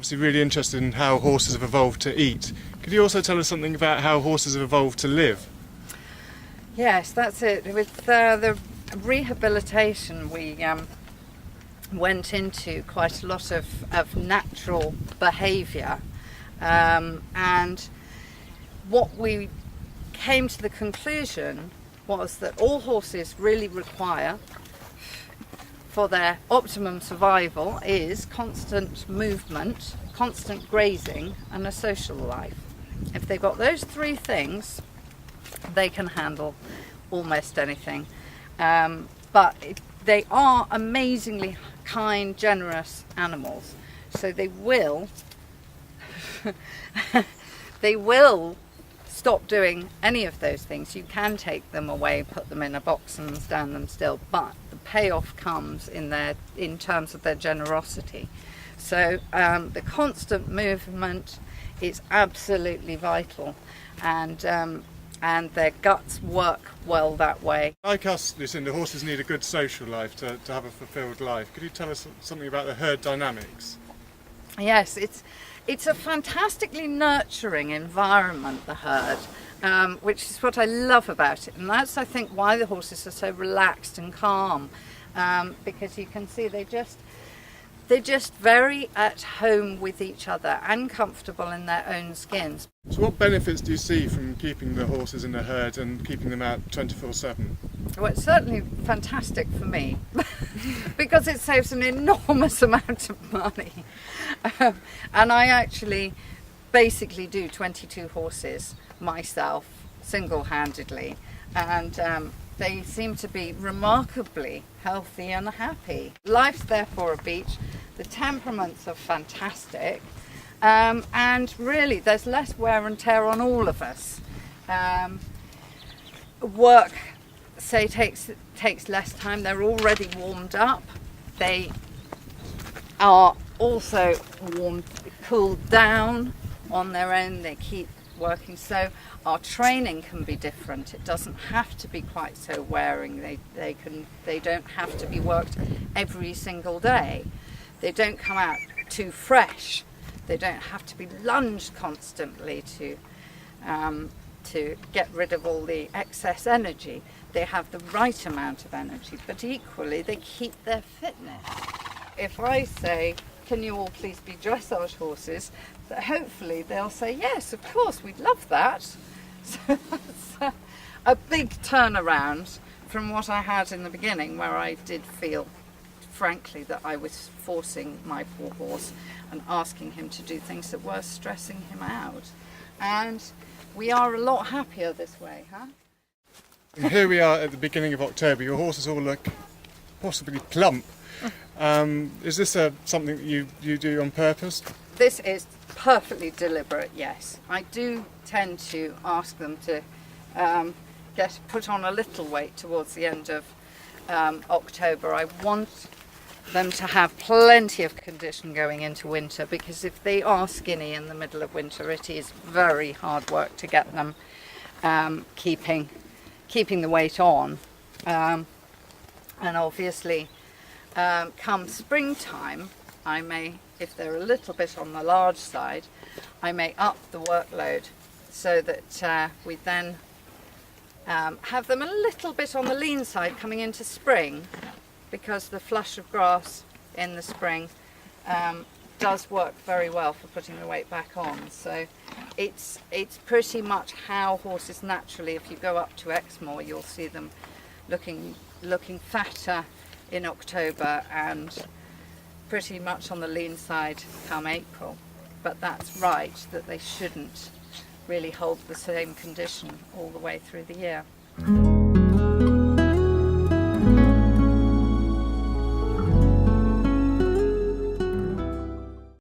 obviously really interested in how horses have evolved to eat. Could you also tell us something about how horses have evolved to live? Yes, that's it. With the rehabilitation, we went into quite a lot of natural behaviour, and what we came to the conclusion was that all horses really require for their optimum survival is constant movement, constant grazing, and a social life. If they've got those three things, they can handle almost anything. But they are amazingly kind, generous animals, so they will they will stop doing any of those things. You can take them away, put them in a box and stand them still, but the payoff comes in terms of their generosity. So the constant movement is absolutely vital, and their guts work well that way. Like us, Lucinda, horses need a good social life to have a fulfilled life. Could you tell us something about the herd dynamics? Yes, it's a fantastically nurturing environment, the herd, which is what I love about it, and that's, I think, why the horses are so relaxed and calm, because you can see they're just very at home with each other and comfortable in their own skins. So what benefits do you see from keeping the horses in the herd and keeping them out 24/7? Well, it's certainly fantastic for me because it saves an enormous amount of money. And I actually basically do 22 horses myself, single-handedly, and they seem to be remarkably healthy and happy. Life's therefore a beach. The temperaments are fantastic, and really there's less wear and tear on all of us. Work, say, takes less time. They're already warmed up. They are also cooled down on their own. They keep working, so our training can be different. It doesn't have to be quite so wearing. They don't have to be worked every single day. They don't come out too fresh. They don't have to be lunged constantly to get rid of all the excess energy. They have the right amount of energy, but equally they keep their fitness. If I say, can you all please be dressage horses, hopefully they'll say, yes, of course, we'd love that. So that's a big turnaround from what I had in the beginning, where I did feel, frankly, that I was forcing my poor horse and asking him to do things that were stressing him out. And we are a lot happier this way, huh? And here we are at the beginning of October. Your horses all look possibly plump. Is this something that you do on purpose? This is perfectly deliberate, yes. I do tend to ask them to put on a little weight towards the end of October. I want them to have plenty of condition going into winter, because if they are skinny in the middle of winter, it is very hard work to get them keeping the weight on. And obviously, come springtime, I may, if they're a little bit on the large side, I may up the workload so that we then have them a little bit on the lean side coming into spring, because the flush of grass in the spring does work very well for putting the weight back on. So it's pretty much how horses naturally, if you go up to Exmoor, you'll see them looking fatter in October and pretty much on the lean side come April. But that's right, that they shouldn't really hold the same condition all the way through the year.